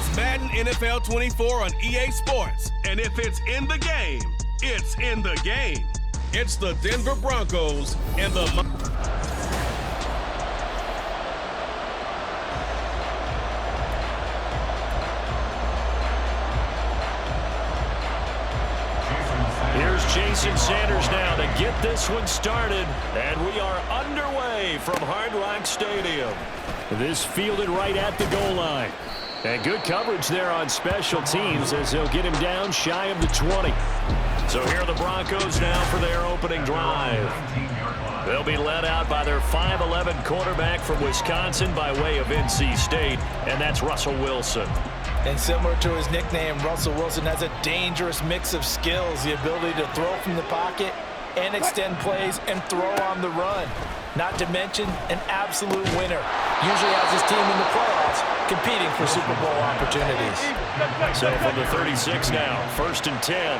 It's Madden NFL 24 on EA Sports. And if it's in the game, it's in the game. It's the Denver Broncos and the... Here's Jason Sanders now to get this one started. And we are underway from Hard Rock Stadium. This fielded right at the goal line. And good coverage there on special teams as they'll get him down shy of the 20. So here are the Broncos now for their opening drive. They'll be led out by their 5'11" quarterback from Wisconsin by way of NC State, and that's Russell Wilson. And similar to his nickname, Russell Wilson has a dangerous mix of skills, the ability to throw from the pocket and extend plays and throw on the run. Not to mention an absolute winner. Usually has his team in the playoffs competing for Super Bowl opportunities. So from the 36 now, 1st and 10.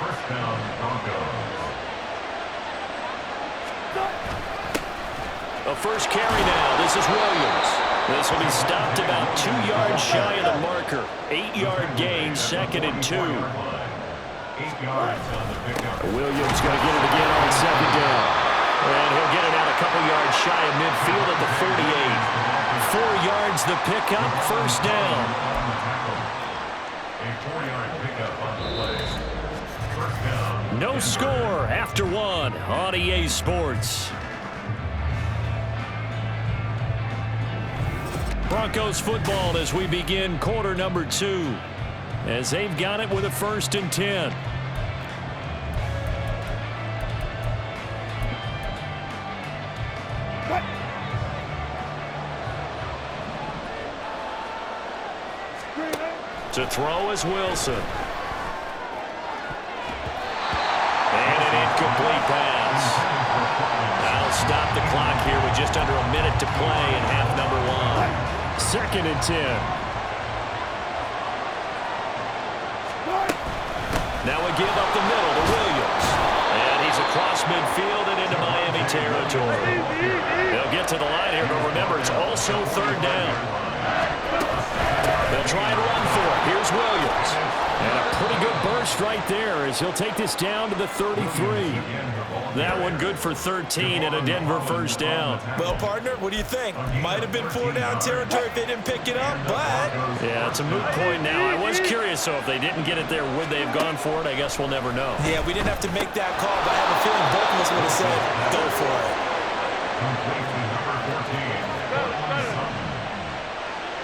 First down, Broncos. A first carry now. This is Williams. This will be stopped about 2 yards shy of the marker. 8-yard gain, 2nd and 2. 8 yards on the pickup. Williams going to get it again on 2nd down. And he'll get it out a couple yards shy of midfield at the 48. 4 yards the pickup, 1st down. A 4-yard pickup on the play. First down. No score after 1 on EA Sports. Broncos football as we begin quarter number 2. As they've got it with a 1st and 10. To throw is Wilson. And an incomplete pass. That'll stop the clock here with just under a minute to play in half number 1. 2nd and 10. Now we give up the middle to Williams. And he's across midfield and into Miami territory. They'll get to the line here, but remember, it's also 3rd down. They'll try and run for it. Here's Williams. And a pretty good burst right there as he'll take this down to the 33. That one good for 13 and a Denver 1st down. Well, partner, what do you think? Might have been 4-down territory if they didn't pick it up, but... Yeah, it's a moot point now. I was curious, so if they didn't get it there, would they have gone for it? I guess we'll never know. Yeah, we didn't have to make that call, but I have a feeling both of us would have said, go for it. Complete to number 14.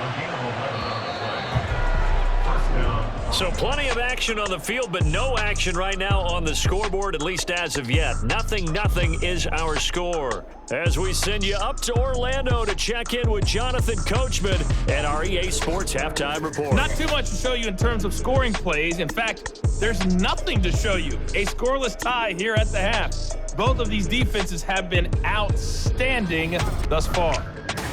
Again, 11 on the play. First down. So plenty of action on the field, but no action right now on the scoreboard, at least as of yet. 0-0 is our score. As we send you up to Orlando to check in with Jonathan Coachman and our EA Sports Halftime Report. Not too much to show you in terms of scoring plays. In fact, there's nothing to show you. A scoreless tie here at the half. Both of these defenses have been outstanding thus far.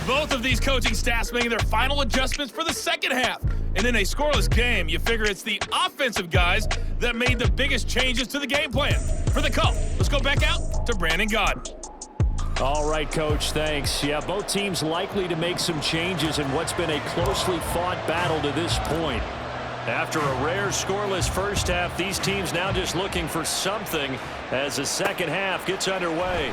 Both of these coaching staffs making their final adjustments for the second half. And in a scoreless game, you figure it's the offensive guys that made the biggest changes to the game plan. For the call, let's go back out to Brandon Gaudin. All right, Coach, thanks. Yeah, both teams likely to make some changes in what's been a closely fought battle to this point. After a rare scoreless first half, these teams now just looking for something as the second half gets underway.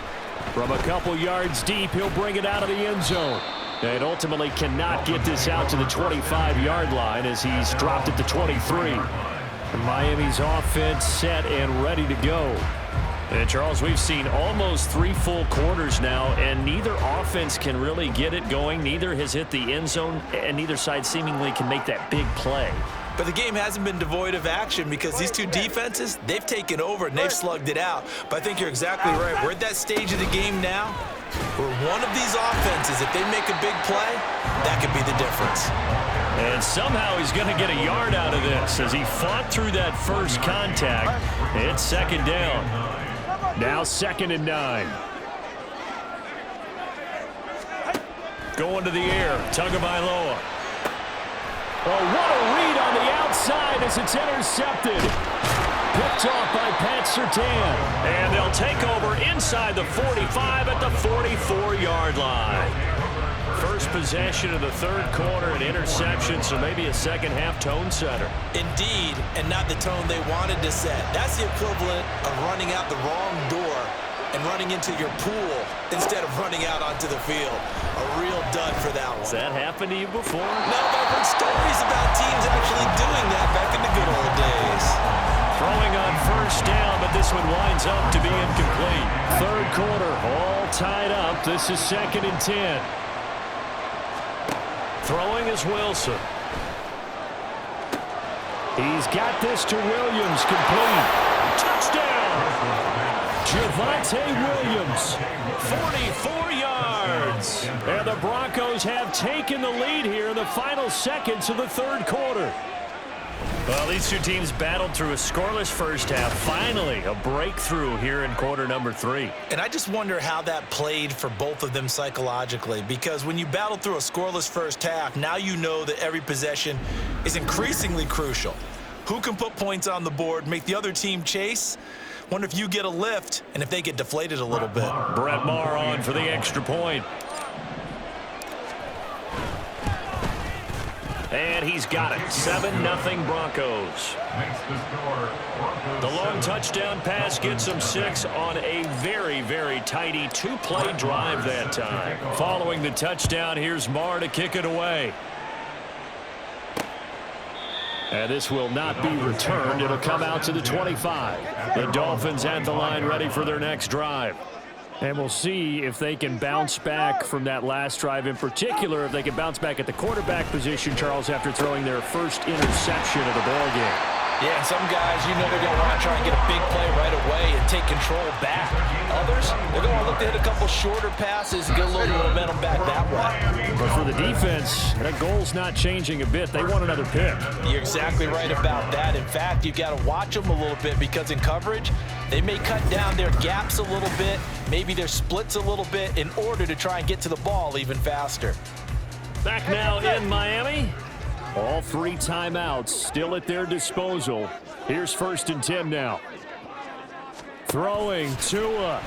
From a couple yards deep, he'll bring it out of the end zone. And ultimately cannot get this out to the 25-yard line as he's dropped it to 23. Miami's offense set and ready to go. And Charles, we've seen almost 3 full quarters now, and neither offense can really get it going. Neither has hit the end zone, and neither side seemingly can make that big play. But the game hasn't been devoid of action because these two defenses, they've taken over and they've slugged it out. But I think you're exactly right. We're at that stage of the game now where one of these offenses, if they make a big play, that could be the difference. And somehow he's going to get a yard out of this as he fought through that first contact. It's 2nd down. Now 2nd and 9. Going to the air, Tagovailoa. Oh, what a read on the outside as it's intercepted. Picked off by Pat Surtain. And they'll take over inside the 45 at the 44-yard line. First possession of the third quarter, an interception, so maybe a second-half tone setter. Indeed, and not the tone they wanted to set. That's the equivalent of running out the wrong door and running into your pool instead of running out onto the field. A real dud for that one. Has that happened to you before? No, but I've heard stories about teams actually doing that back in the good old days. Throwing on first down, but this one winds up to be incomplete. Third quarter, all tied up. This is 2nd and 10. Throwing is Wilson. He's got this to Williams, complete. Touchdown! Javonte Williams, 44 yards. And the Broncos have taken the lead here in the final seconds of the third quarter. Well, these two teams battled through a scoreless first half. Finally, a breakthrough here in quarter number 3. And I just wonder how that played for both of them psychologically, because when you battle through a scoreless first half, now you know that every possession is increasingly crucial. Who can put points on the board, make the other team chase? Wonder if you get a lift and if they get deflated a little bit. Brett Maher on for the extra point. And he's got it. 7-0 Broncos. The long touchdown pass gets them 6 on a very, very tidy 2-play drive that time. Following the touchdown, here's Maher to kick it away. And this will not be returned. It'll come out to the 25. The Dolphins at the line ready for their next drive. And we'll see if they can bounce back from that last drive, in particular if they can bounce back at the quarterback position, Charles, after throwing their first interception of the ballgame. Yeah, and some guys, you know, they're going to want to try and get a big play right away and take control back. Others, they're going to look to hit a couple shorter passes and get a little momentum back that way. But for the defense, that goal's not changing a bit. They want another pick. You're exactly right about that. In fact, you've got to watch them a little bit, because in coverage, they may cut down their gaps a little bit, maybe their splits a little bit, in order to try and get to the ball even faster. Back now in Miami. All 3 timeouts still at their disposal. Here's 1st and 10 now. Throwing Tua.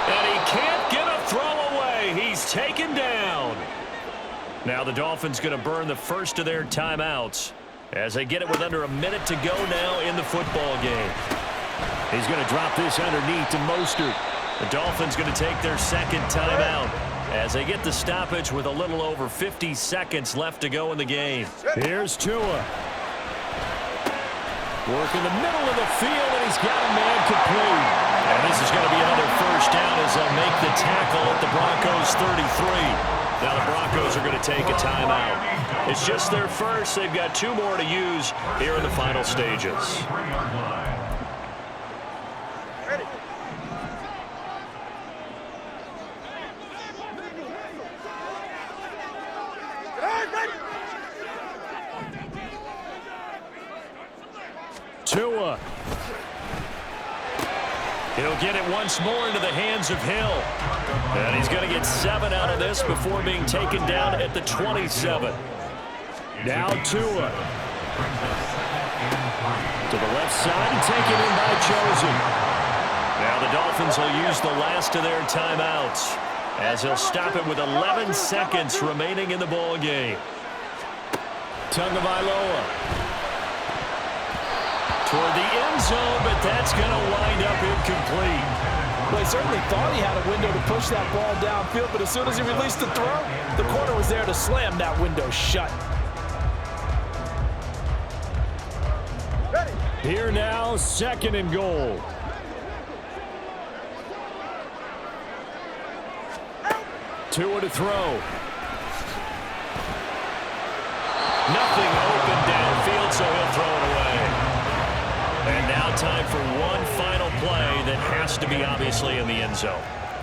And he can't get a throw away. He's taken down. Now the Dolphins going to burn the first of their timeouts as they get it with under a minute to go now in the football game. He's going to drop this underneath to Mostert. The Dolphins going to take their 2nd timeout as they get the stoppage with a little over 50 seconds left to go in the game. Here's Tua. Work in the middle of the field, and he's got a man complete. And this is going to be another first down as they'll make the tackle at the Broncos 33. Now the Broncos are going to take a timeout. It's just their first. They've got 2 more to use here in the final stages. Tua. He'll get it once more into the hands of Hill. And he's going to get 7 out of this before being taken down at the 27. Now Tua. To the left side and taken in by Chosen. Now the Dolphins will use the last of their timeouts as he'll stop it with 11 seconds remaining in the ball game. Tagovailoa. Toward the end zone, but that's going to wind up incomplete. Well, he certainly thought he had a window to push that ball downfield, but as soon as he released the throw, the corner was there to slam that window shut. Here now, 2nd and goal. Tua to throw. Nothing open downfield, so he'll throw it away. And now time for one final play that has to be obviously in the end zone.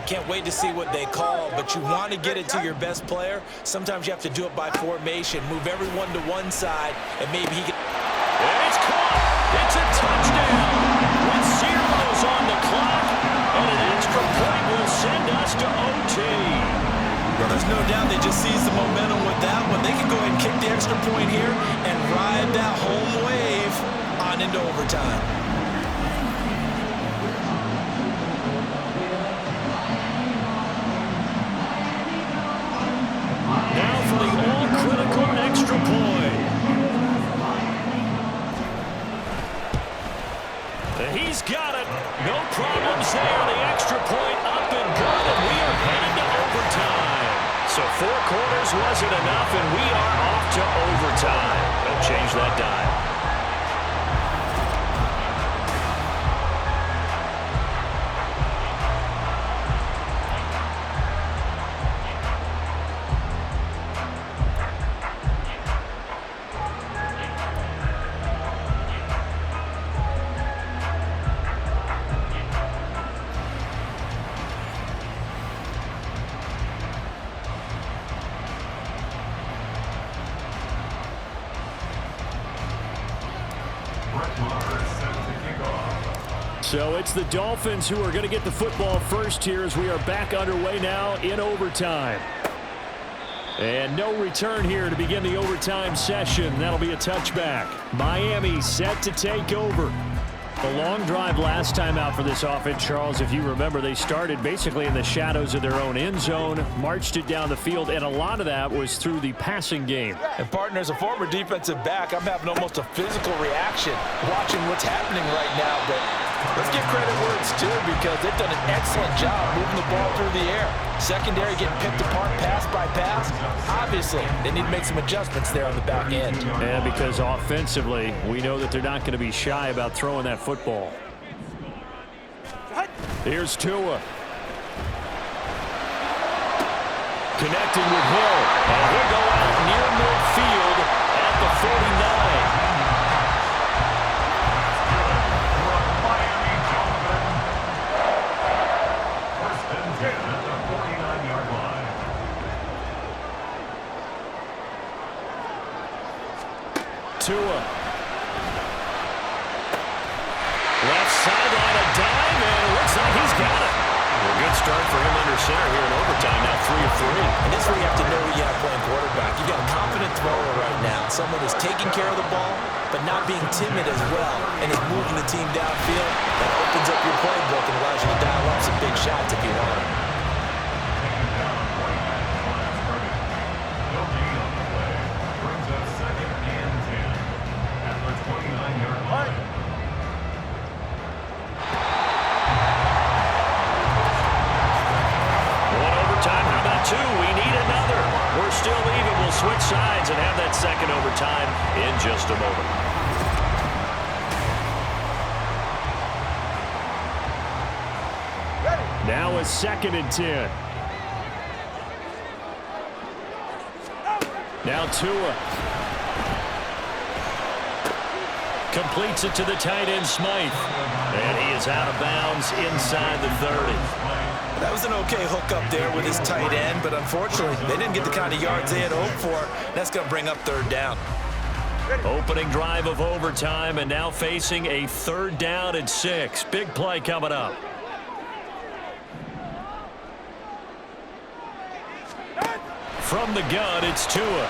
Can't wait to see what they call, but you want to get it to your best player. Sometimes you have to do it by formation. Move everyone to one side, and maybe he can... And it's caught! It's a touchdown! With zeros on the clock, and an extra point will send us to OT. Well, there's no doubt they just seized the momentum with that one. They can go ahead and kick the extra point here and ride that home wave on into overtime. He's got it. No problems there. The extra point up and good, and we are headed to overtime. So 4 quarters wasn't enough, and we are off to overtime. Don't change that dime. So it's the Dolphins who are going to get the football first here as we are back underway now in overtime. And no return here to begin the overtime session. That'll be a touchback. Miami set to take over. The long drive last time out for this offense, Charles, if you remember, they started basically in the shadows of their own end zone, marched it down the field, and a lot of that was through the passing game. And partner, as a former defensive back, I'm having almost a physical reaction watching what's happening right now. But let's give credit where it's due, because they've done an excellent job moving the ball through the air. Secondary getting picked apart pass by pass. Obviously, they need to make some adjustments there on the back end. And because offensively, we know that they're not going to be shy about throwing that football. Here's Tua. Connecting with Hill. And he'll go out near midfield at the 49. Tua. Left sideline, a dime, and it looks like he's got it. A good start for him under center here in overtime, now 3 of 3. And this is where you have to know who you have playing quarterback. You've got a confident thrower right now, someone who's taking care of the ball, but not being timid as well, and is moving the team downfield. That opens up your playbook and allows you to dial up some big shots if you want it. Still even. We'll switch sides and have that second overtime in just a moment. Now a 2nd and 10. Now Tua. Completes it to the tight end, Smythe. And he is out of bounds inside the 30. That was an okay hookup there with his tight end, but unfortunately, they didn't get the kind of yards they had hoped for. That's going to bring up 3rd down. Opening drive of overtime, and now facing a 3rd down and 6. Big play coming up. From the gun, it's Tua.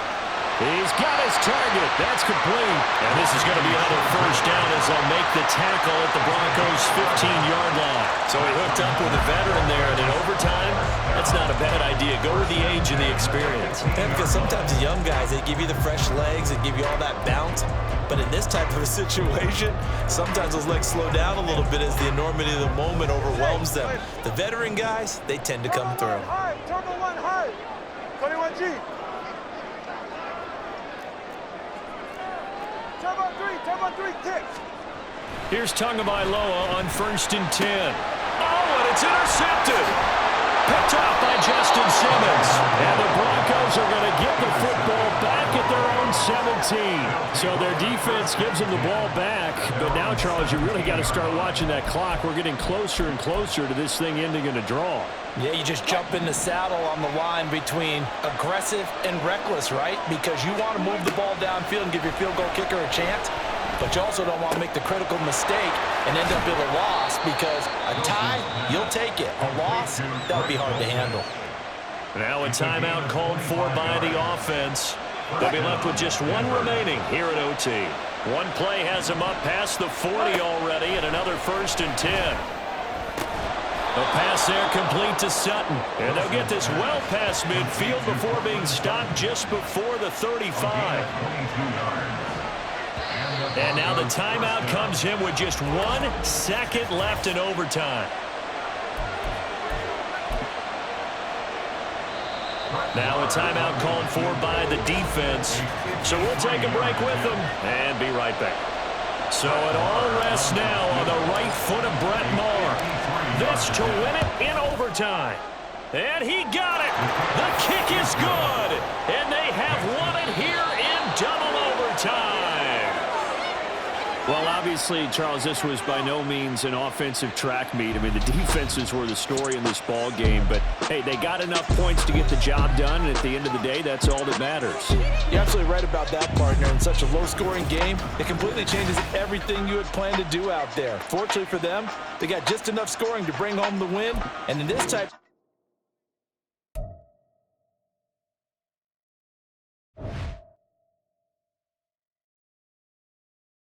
He's got his target. That's complete. And this is going to be another 1st down as they'll make the tackle at the Broncos' 15-yard line. So he hooked up with a veteran there, and in overtime, that's not a bad idea. Go with the age and the experience. Yeah, because sometimes the young guys, they give you the fresh legs, they give you all that bounce. But in this type of a situation, sometimes those legs slow down a little bit as the enormity of the moment overwhelms them. The veteran guys, they tend to come through. Turbo 1 high. 21G. Turbo 3, kick. Here's Tagovailoa on 1st and 10. Oh, and it's intercepted. Picked off by Justin Simmons. And the Broncos are going to get the football back at their own 17. So their defense gives them the ball back. But now, Charles, you really got to start watching that clock. We're getting closer and closer to this thing ending in a draw. Yeah, you just jump in the saddle on the line between aggressive and reckless, right? Because you want to move the ball downfield and give your field goal kicker a chance. But you also don't want to make the critical mistake and end up with a loss, because a tie, you'll take it. A loss, that would be hard to handle. Now a timeout called for by the offense. They'll be left with just 1 remaining here at OT. One play has them up past the 40 already, and another 1st and 10. A pass there complete to Sutton. And they'll get this well past midfield before being stopped just before the 35. And now the timeout comes in with just 1 second left in overtime. Now a timeout called for by the defense. So we'll take a break with them and be right back. So it all rests now on the right foot of Brett Maher. This to win it in overtime. And he got it. The kick is good. And they have won it here in double overtime. Well, obviously, Charles, this was by no means an offensive track meet. I mean, the defenses were the story in this ball game. But, hey, they got enough points to get the job done. And at the end of the day, that's all that matters. You're absolutely right about that, partner. In such a low-scoring game, it completely changes everything you had planned to do out there. Fortunately for them, they got just enough scoring to bring home the win. And in this type